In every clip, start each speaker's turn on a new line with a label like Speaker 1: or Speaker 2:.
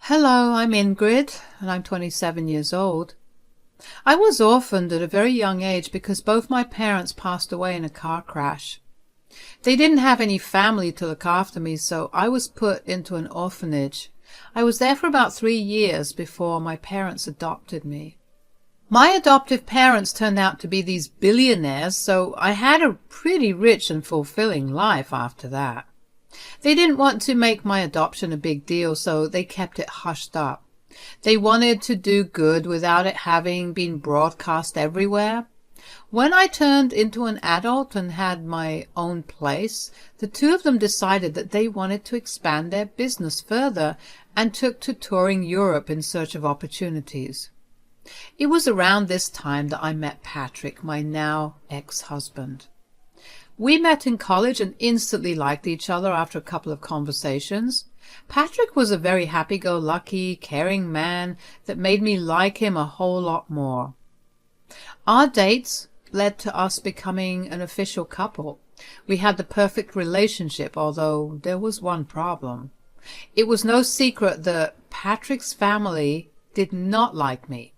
Speaker 1: Hello, I'm Ingrid, and I'm 27 years old. I was orphaned at a very young age because both my parents passed away in a car crash. They didn't have any family to look after me, so I was put into an orphanage. I was there for about 3 years before my parents adopted me. My adoptive parents turned out to be these billionaires, so I had a pretty rich and fulfilling life after that. They didn't want to make my adoption a big deal, so they kept it hushed up. They wanted to do good without it having been broadcast everywhere. When I turned into an adult and had my own place, the two of them decided that they wanted to expand their business further and took to touring Europe in search of opportunities. It was around this time that I met Patrick, my now ex-husband. We met in college and instantly liked each other after a couple of conversations. Patrick was a very happy-go-lucky, caring man that made me like him a whole lot more. Our dates led to us becoming an official couple. We had the perfect relationship, although there was one problem. It was no secret that Patrick's family did not like me.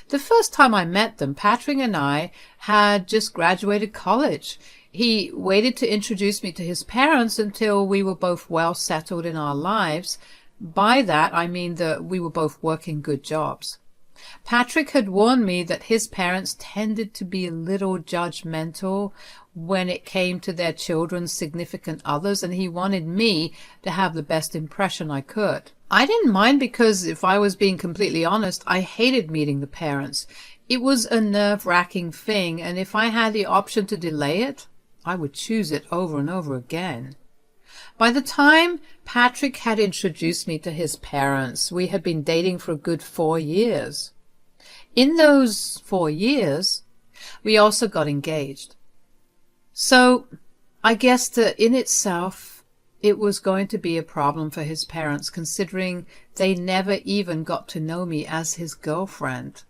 Speaker 1: The first time I met them, Patrick and I had just graduated college. He waited to introduce me to his parents until we were both well settled in our lives. By that, I mean that we were both working good jobs. Patrick had warned me that his parents tended to be a little judgmental when it came to their children's significant others, and he wanted me to have the best impression I could. I didn't mind because, if I was being completely honest, I hated meeting the parents. It was a nerve-wracking thing, and if I had the option to delay it, I would choose it over and over again. By the time Patrick had introduced me to his parents, we had been dating for a good 4 years. In those 4 years, we also got engaged. So I guess that in itself, it was going to be a problem for his parents, considering they never even got to know me as his girlfriend.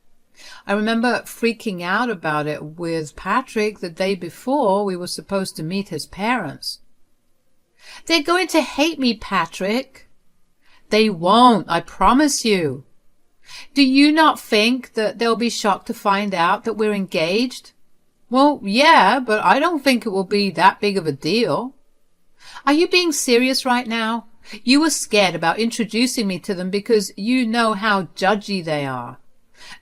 Speaker 1: I remember freaking out about it with Patrick the day before we were supposed to meet his parents. "They're going to hate me, Patrick." "They won't, I promise you." "Do you not think that they'll be shocked to find out that we're engaged?" "Well, yeah, but I don't think it will be that big of a deal." "Are you being serious right now? You were scared about introducing me to them because you know how judgy they are.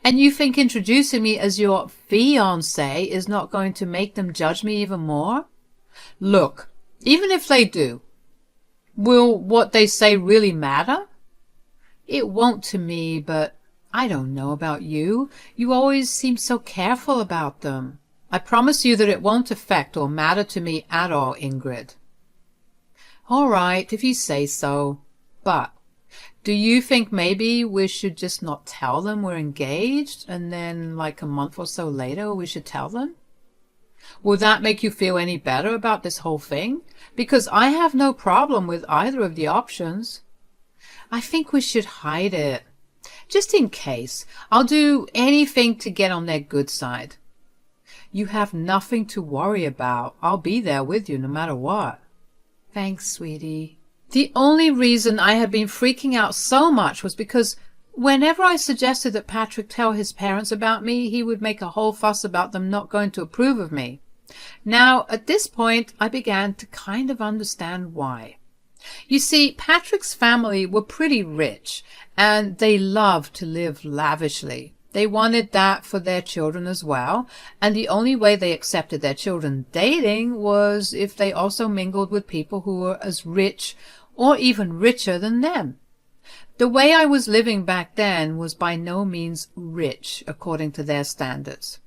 Speaker 1: And you think introducing me as your fiancé is not going to make them judge me even more? Look, even if they do, will what they say really matter?" "It won't to me, but I don't know about you. You always seem so careful about them." "I promise you that it won't affect or matter to me at all, Ingrid." "All right, if you say so. But do you think maybe we should just not tell them we're engaged, and then like a month or so later we should tell them? Will that make you feel any better about this whole thing? Because I have no problem with either of the options." "I think we should hide it. Just in case. I'll do anything to get on their good side." "You have nothing to worry about. I'll be there with you no matter what." "Thanks, sweetie." The only reason I had been freaking out so much was because whenever I suggested that Patrick tell his parents about me, he would make a whole fuss about them not going to approve of me. Now, at this point, I began to kind of understand why. You see, Patrick's family were pretty rich, and they loved to live lavishly. They wanted that for their children as well, and the only way they accepted their children dating was if they also mingled with people who were as rich or even richer than them. The way I was living back then was by no means rich according to their standards.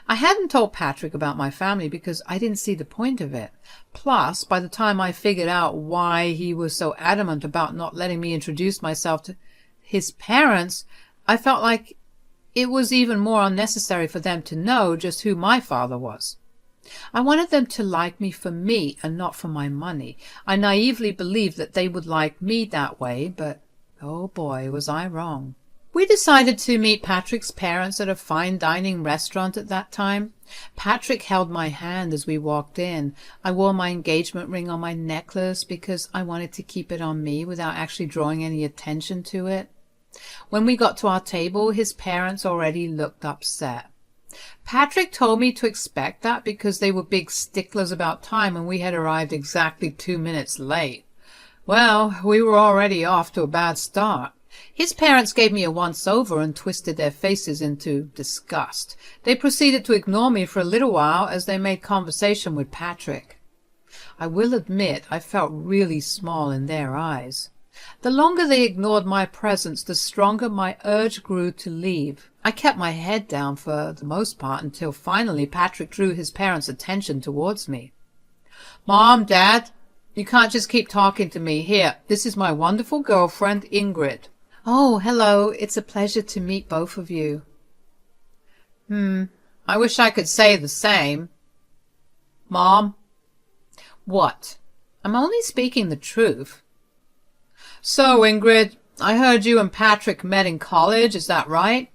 Speaker 1: I hadn't told Patrick about my family because I didn't see the point of it. Plus, by the time I figured out why he was so adamant about not letting me introduce myself to his parents, I felt like it was even more unnecessary for them to know just who my father was. I wanted them to like me for me and not for my money. I naively believed that they would like me that way, but oh boy, was I wrong. We decided to meet Patrick's parents at a fine dining restaurant at that time. Patrick held my hand as we walked in. I wore my engagement ring on my necklace because I wanted to keep it on me without actually drawing any attention to it. When we got to our table, his parents already looked upset. Patrick told me to expect that because they were big sticklers about time and we had arrived exactly 2 minutes late. Well, we were already off to a bad start. His parents gave me a once-over and twisted their faces into disgust. They proceeded to ignore me for a little while as they made conversation with Patrick. I will admit I felt really small in their eyes. The longer they ignored my presence, the stronger my urge grew to leave. I kept my head down for the most part until finally Patrick drew his parents' attention towards me. "Mom, Dad, you can't just keep talking to me. Here, this is my wonderful girlfriend, Ingrid." "Oh, hello. It's a pleasure to meet both of you." I wish I could say the same." "Mom." "What? I'm only speaking the truth." "So, Ingrid, I heard you and Patrick met in college, is that right?"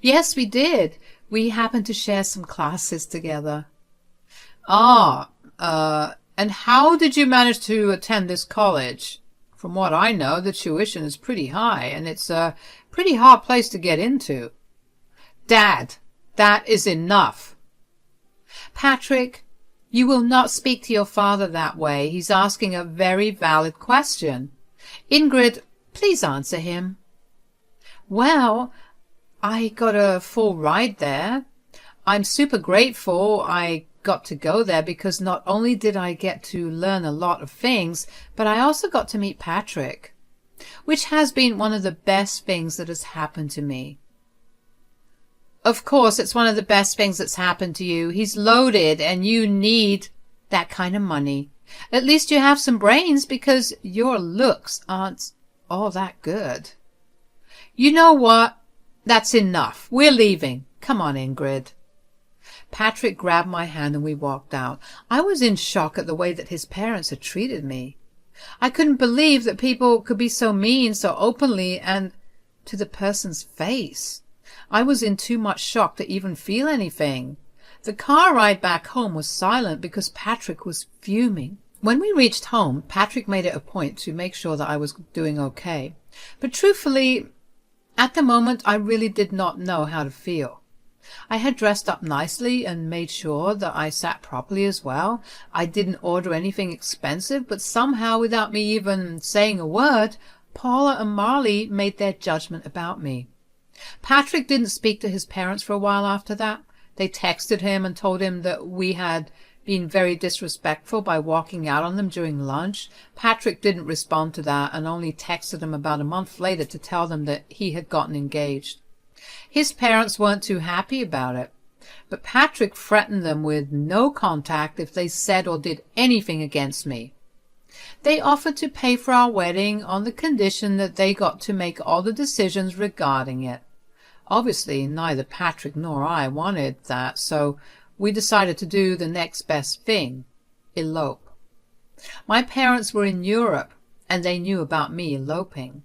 Speaker 1: "Yes, we did. We happened to share some classes together." "Ah, and how did you manage to attend this college? From what I know, the tuition is pretty high, and it's a pretty hard place to get into." "Dad, that is enough." "Patrick, you will not speak to your father that way. He's asking a very valid question. Ingrid, please answer him." "Well, I got a full ride there. I'm super grateful I got to go there because not only did I get to learn a lot of things, but I also got to meet Patrick, which has been one of the best things that has happened to me." "Of course, it's one of the best things that's happened to you. He's loaded and you need that kind of money. At least you have some brains because your looks aren't all that good." "You know what? That's enough. We're leaving. Come on, Ingrid." Patrick grabbed my hand and we walked out. I was in shock at the way that his parents had treated me. I couldn't believe that people could be so mean so openly and to the person's face. I was in too much shock to even feel anything. The car ride back home was silent because Patrick was fuming. When we reached home, Patrick made it a point to make sure that I was doing okay. But truthfully, at the moment, I really did not know how to feel. I had dressed up nicely and made sure that I sat properly as well. I didn't order anything expensive, but somehow, without me even saying a word, Paula and Marley made their judgment about me. Patrick didn't speak to his parents for a while after that. They texted him and told him that we had been very disrespectful by walking out on them during lunch. Patrick didn't respond to that and only texted them about a month later to tell them that he had gotten engaged. His parents weren't too happy about it, but Patrick threatened them with no contact if they said or did anything against me. They offered to pay for our wedding on the condition that they got to make all the decisions regarding it. Obviously, neither Patrick nor I wanted that, so we decided to do the next best thing, elope. My parents were in Europe, and they knew about me eloping.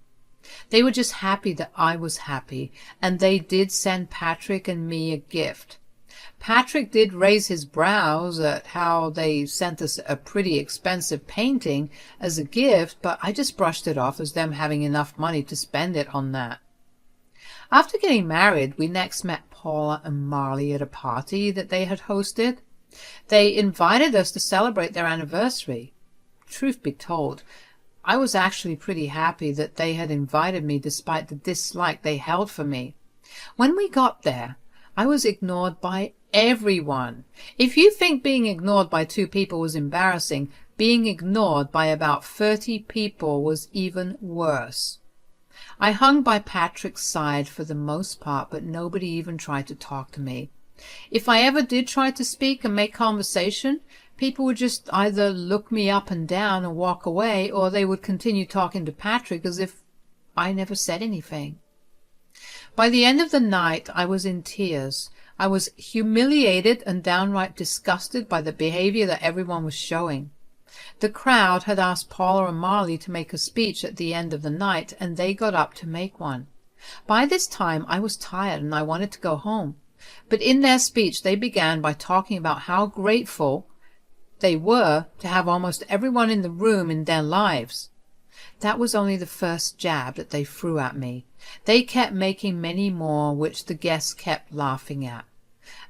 Speaker 1: They were just happy that I was happy, and they did send Patrick and me a gift. Patrick did raise his brows at how they sent us a pretty expensive painting as a gift, but I just brushed it off as them having enough money to spend it on that. After getting married, we next met Paula and Marley at a party that they had hosted. They invited us to celebrate their anniversary. Truth be told, I was actually pretty happy that they had invited me despite the dislike they held for me. When we got there, I was ignored by everyone. If you think being ignored by 2 people was embarrassing, being ignored by about 30 people was even worse. I hung by Patrick's side for the most part, but nobody even tried to talk to me. If I ever did try to speak and make conversation, people would just either look me up and down and walk away, or they would continue talking to Patrick as if I never said anything. By the end of the night, I was in tears. I was humiliated and downright disgusted by the behavior that everyone was showing. The crowd had asked Paula and Marley to make a speech at the end of the night, and they got up to make one. By this time I was tired and I wanted to go home. But in their speech they began by talking about how grateful they were to have almost everyone in the room in their lives. That was only the first jab that they threw at me. They kept making many more, which the guests kept laughing at.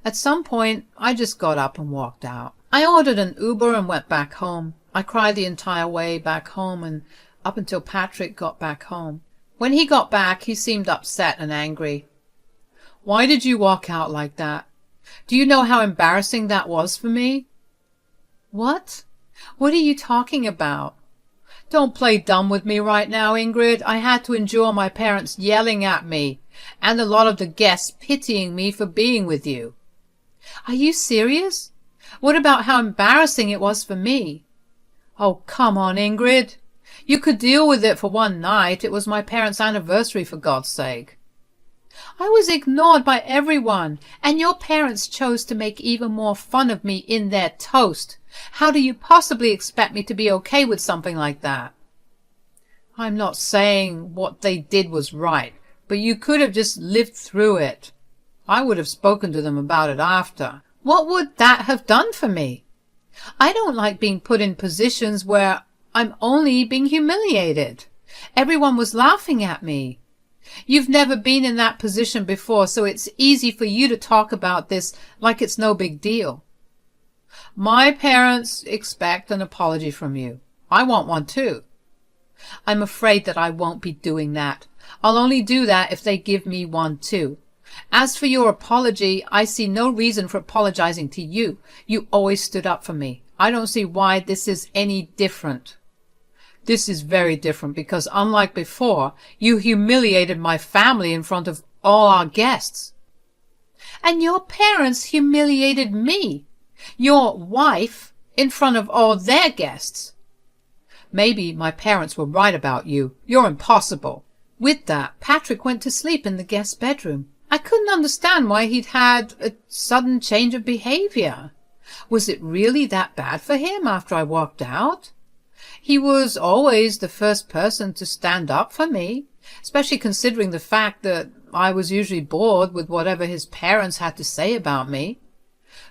Speaker 1: At some point, I just got up and walked out. I ordered an Uber and went back home. I cried the entire way back home and up until Patrick got back home. When he got back, he seemed upset and angry. "Why did you walk out like that? Do you know how embarrassing that was for me?" "What? What are you talking about?" "Don't play dumb with me right now, Ingrid. I had to endure my parents yelling at me and a lot of the guests pitying me for being with you." "Are you serious? What about how embarrassing it was for me?" "Oh, come on, Ingrid. You could deal with it for one night. It was my parents' anniversary, for God's sake." "I was ignored by everyone, and your parents chose to make even more fun of me in their toast. How do you possibly expect me to be okay with something like that?" "I'm not saying what they did was right, but you could have just lived through it. I would have spoken to them about it after." "What would that have done for me? I don't like being put in positions where I'm only being humiliated. Everyone was laughing at me. You've never been in that position before, so it's easy for you to talk about this like it's no big deal." "My parents expect an apology from you. I want one too." "I'm afraid that I won't be doing that. I'll only do that if they give me one too. As for your apology, I see no reason for apologizing to you. You always stood up for me. I don't see why this is any different." "This is very different because, unlike before, you humiliated my family in front of all our guests." "And your parents humiliated me, your wife, in front of all their guests." "Maybe my parents were right about you. You're impossible." With that, Patrick went to sleep in the guest bedroom. I couldn't understand why he'd had a sudden change of behavior. Was it really that bad for him after I walked out? He was always the first person to stand up for me, especially considering the fact that I was usually bored with whatever his parents had to say about me.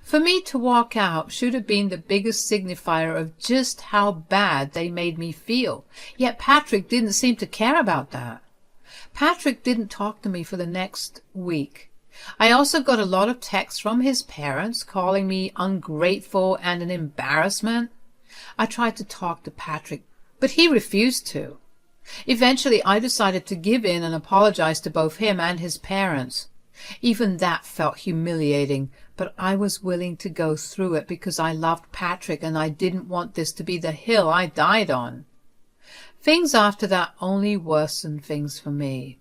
Speaker 1: For me to walk out should have been the biggest signifier of just how bad they made me feel, yet Patrick didn't seem to care about that. Patrick didn't talk to me for the next week. I also got a lot of texts from his parents calling me ungrateful and an embarrassment. I tried to talk to Patrick, but he refused to. Eventually, I decided to give in and apologize to both him and his parents. Even that felt humiliating, but I was willing to go through it because I loved Patrick and I didn't want this to be the hill I died on. Things after that only worsened things for me.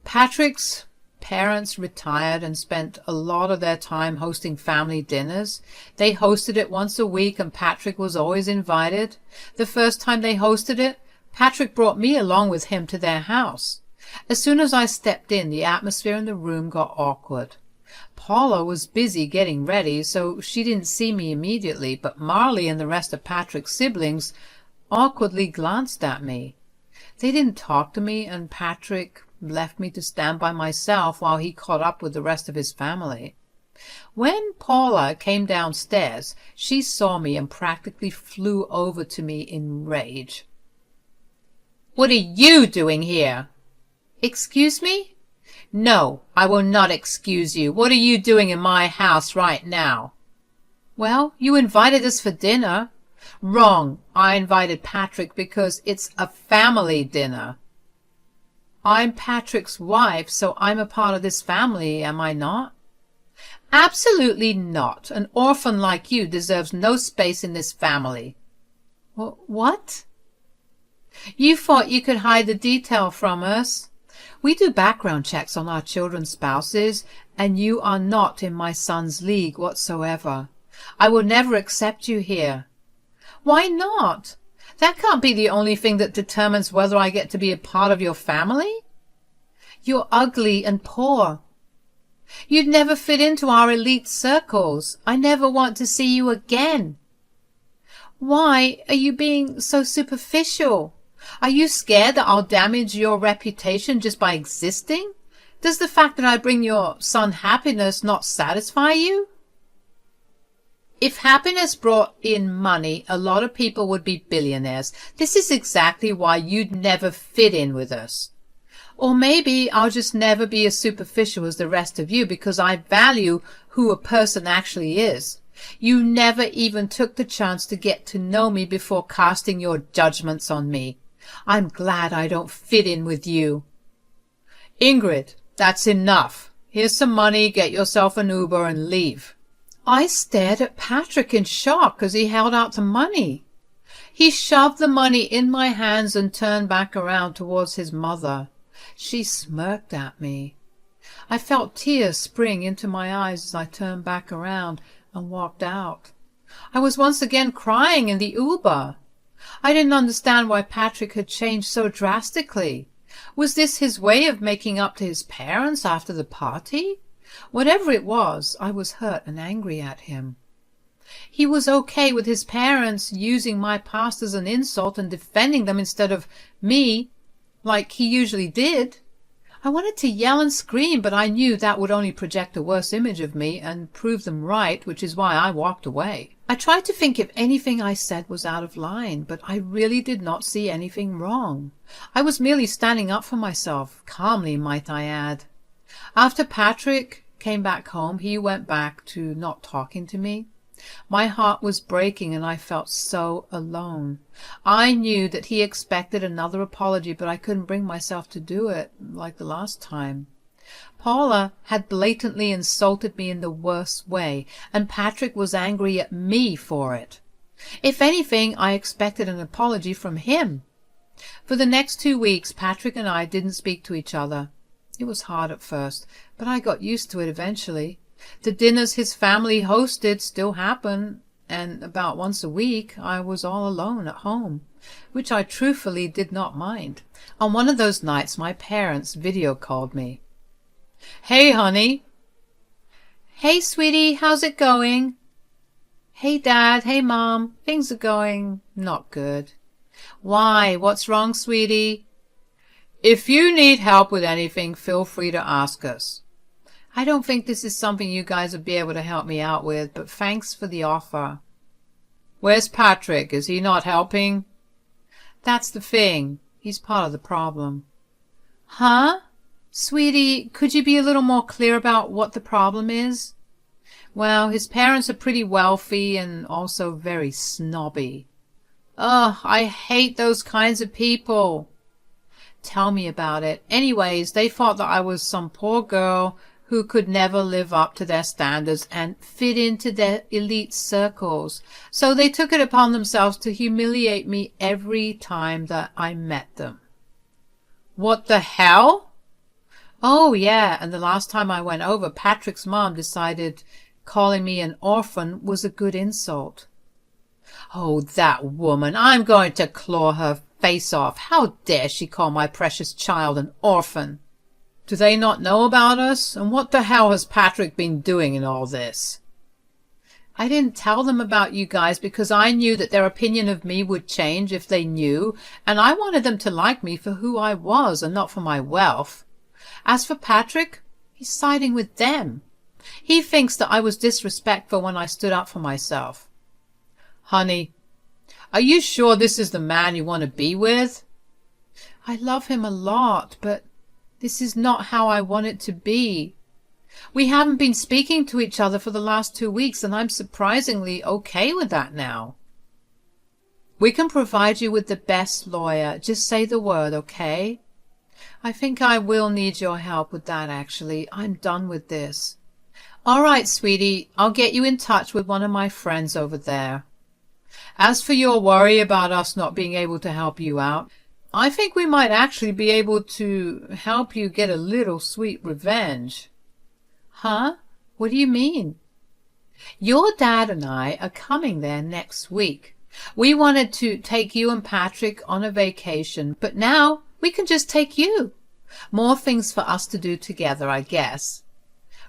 Speaker 1: Patrick's parents retired and spent a lot of their time hosting family dinners. They hosted it once a week and Patrick was always invited. The first time they hosted it, Patrick brought me along with him to their house. As soon as I stepped in, the atmosphere in the room got awkward. Paula was busy getting ready, so she didn't see me immediately, but Marley and the rest of Patrick's siblings awkwardly glanced at me. They didn't talk to me, and Patrick left me to stand by myself while he caught up with the rest of his family. When Paula came downstairs, she saw me and practically flew over to me in rage. "What are you doing here?" "Excuse me?" "No, I will not excuse you. What are you doing in my house right now?" "Well, you invited us for dinner." "Wrong. I invited Patrick because it's a family dinner." "I'm Patrick's wife, so I'm a part of this family, am I not?" "Absolutely not. An orphan like you deserves no space in this family." "What?" "You thought you could hide the detail from us. We do background checks on our children's spouses, and you are not in my son's league whatsoever. I will never accept you here." "Why not? That can't be the only thing that determines whether I get to be a part of your family." "You're ugly and poor. You'd never fit into our elite circles. I never want to see you again." "Why are you being so superficial? Are you scared that I'll damage your reputation just by existing? Does the fact that I bring your son happiness not satisfy you? If happiness brought in money, a lot of people would be billionaires. This is exactly why you'd never fit in with us. Or maybe I'll just never be as superficial as the rest of you because I value who a person actually is. You never even took the chance to get to know me before casting your judgments on me. I'm glad I don't fit in with you. Ingrid, that's enough. Here's some money, get yourself an Uber and leave. I stared at Patrick in shock as he held out the money. He shoved the money in my hands and turned back around towards his mother. She smirked at me. I felt tears spring into my eyes as I turned back around and walked out. I was once again crying in the Uber. I didn't understand why Patrick had changed so drastically. Was this his way of making up to his parents after the party? Whatever it was, I was hurt and angry at him. He was okay with his parents using my past as an insult and defending them instead of me, like he usually did. I wanted to yell and scream, but I knew that would only project a worse image of me and prove them right, which is why I walked away. I tried to think if anything I said was out of line, but I really did not see anything wrong. I was merely standing up for myself, calmly, might I add. After Patrick came back home, he went back to not talking to me. My heart was breaking and I felt so alone. I knew that he expected another apology, but I couldn't bring myself to do it like the last time. Paula had blatantly insulted me in the worst way, and Patrick was angry at me for it. If anything, I expected an apology from him. For the next 2 weeks, Patrick and I didn't speak to each other. It was hard at first, but I got used to it eventually. The dinners his family hosted still happened, and about once a week I was all alone at home, which I truthfully did not mind. On one of those nights my parents video called me. "Hey, honey." "Hey, sweetie, how's it going?" "Hey, Dad, hey, Mom, things are going not good." "Why, what's wrong, sweetie?" "If you need help with anything, feel free to ask us." "I don't think this is something you guys would be able to help me out with, but thanks for the offer." "Where's Patrick? Is he not helping?" "That's the thing. He's part of the problem." "Huh? Sweetie, could you be a little more clear about what the problem is?" "Well, his parents are pretty wealthy and also very snobby." "Ugh, I hate those kinds of people." "Tell me about it. Anyways, they thought that I was some poor girl who could never live up to their standards and fit into their elite circles. So they took it upon themselves to humiliate me every time that I met them." "What the hell?" "Oh, yeah, and the last time I went over, Patrick's mom decided calling me an orphan was a good insult." "Oh, that woman! I'm going to claw her face off. How dare she call my precious child an orphan?" "Do they not know about us? And what the hell has Patrick been doing in all this?" "I didn't tell them about you guys because I knew that their opinion of me would change if they knew, and I wanted them to like me for who I was and not for my wealth. As for Patrick, he's siding with them. He thinks that I was disrespectful when I stood up for myself." "Honey, are you sure this is the man you want to be with?" "I love him a lot, but this is not how I want it to be. We haven't been speaking to each other for the last 2 weeks, and I'm surprisingly okay with that now." "We can provide you with the best lawyer. Just say the word, okay?" "I think I will need your help with that, actually. I'm done with this." "All right, sweetie. I'll get you in touch with one of my friends over there. As for your worry about us not being able to help you out, I think we might actually be able to help you get a little sweet revenge." "Huh? What do you mean?" "Your dad and I are coming there next week. We wanted to take you and Patrick on a vacation, but now we can just take you. More things for us to do together, I guess."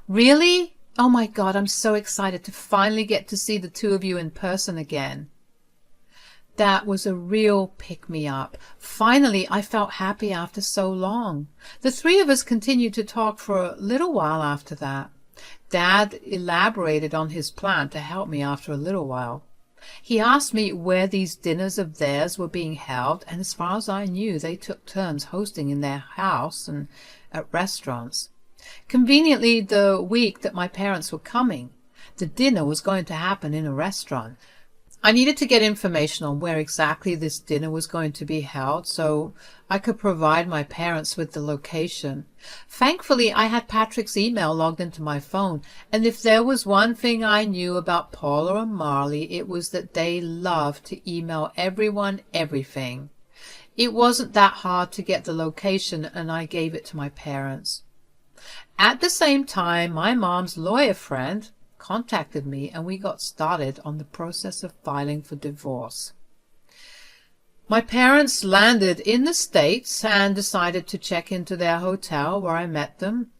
Speaker 1: "Really? Oh my God, I'm so excited to finally get to see the two of you in person again." That was a real pick-me-up. Finally, I felt happy after so long. The three of us continued to talk for a little while after that. Dad elaborated on his plan to help me after a little while. He asked me where these dinners of theirs were being held, and as far as I knew, they took turns hosting in their house and at restaurants. Conveniently, the week that my parents were coming, the dinner was going to happen in a restaurant. I needed to get information on where exactly this dinner was going to be held so I could provide my parents with the location. Thankfully, I had Patrick's email logged into my phone, and if there was one thing I knew about Paula and Marley, it was that they loved to email everyone everything. It wasn't that hard to get the location, and I gave it to my parents. At the same time, my mom's lawyer friend contacted me, and we got started on the process of filing for divorce. My parents landed in the States and decided to check into their hotel where I met them.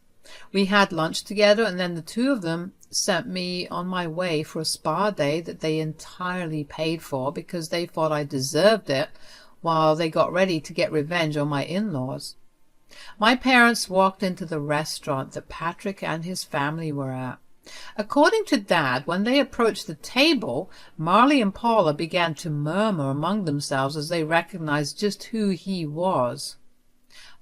Speaker 1: We had lunch together, and then the two of them sent me on my way for a spa day that they entirely paid for because they thought I deserved it, while they got ready to get revenge on my in-laws. My parents walked into the restaurant that Patrick and his family were at. According to Dad, when they approached the table, Marley and Paula began to murmur among themselves as they recognized just who he was.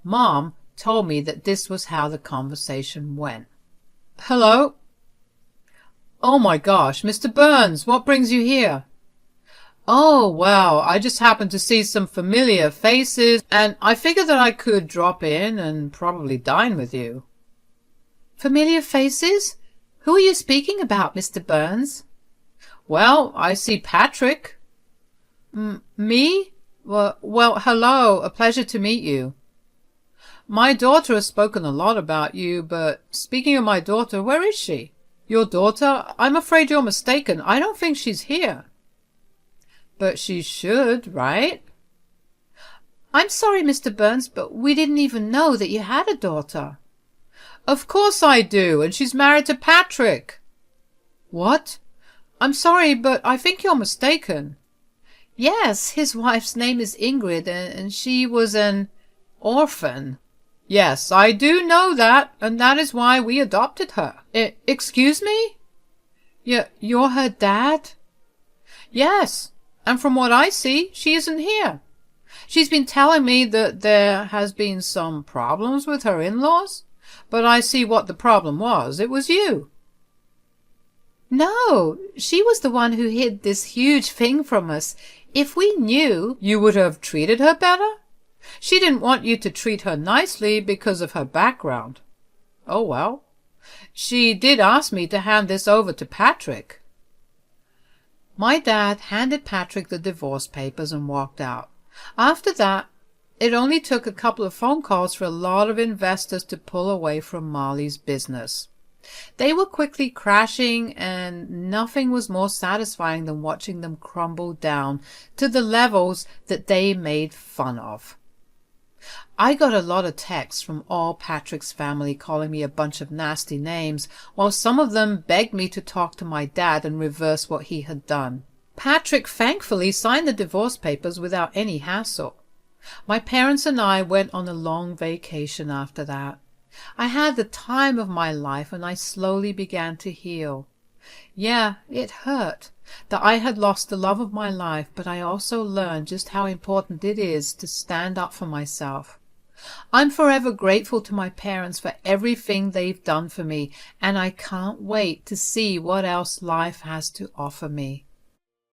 Speaker 1: Mom told me that this was how the conversation went. "Hello?" "Oh my gosh, Mr. Burns, what brings you here?" "Oh, well, I just happened to see some familiar faces, and I figured that I could drop in and probably dine with you." "Familiar faces? Who are you speaking about, Mr. Burns?" "Well, I see Patrick." Me? Well, hello, a pleasure to meet you. My daughter has spoken a lot about you, but speaking of my daughter, where is she?" "Your daughter? I'm afraid you're mistaken. I don't think she's here." "But she should, right?" "I'm sorry, Mr. Burns, but we didn't even know that you had a daughter." "Of course I do, and she's married to Patrick." "What? I'm sorry, but I think you're mistaken." "Yes, his wife's name is Ingrid, and she was an orphan." "Yes, I do know that, and that is why we adopted her." Excuse me? You're her dad?" "Yes, and from what I see, she isn't here. She's been telling me that there has been some problems with her in-laws, but I see what the problem was. It was you." "No, she was the one who hid this huge thing from us. If we knew—" "You would have treated her better? She didn't want you to treat her nicely because of her background. Oh well. She did ask me to hand this over to Patrick." My dad handed Patrick the divorce papers and walked out. After that, it only took a couple of phone calls for a lot of investors to pull away from Marley's business. They were quickly crashing, and nothing was more satisfying than watching them crumble down to the levels that they made fun of. I got a lot of texts from all Patrick's family calling me a bunch of nasty names, while some of them begged me to talk to my dad and reverse what he had done. Patrick thankfully signed the divorce papers without any hassle. My parents and I went on a long vacation after that. I had the time of my life, and I slowly began to heal. Yeah, it hurt that I had lost the love of my life, but I also learned just how important it is to stand up for myself. I'm forever grateful to my parents for everything they've done for me, and I can't wait to see what else life has to offer me.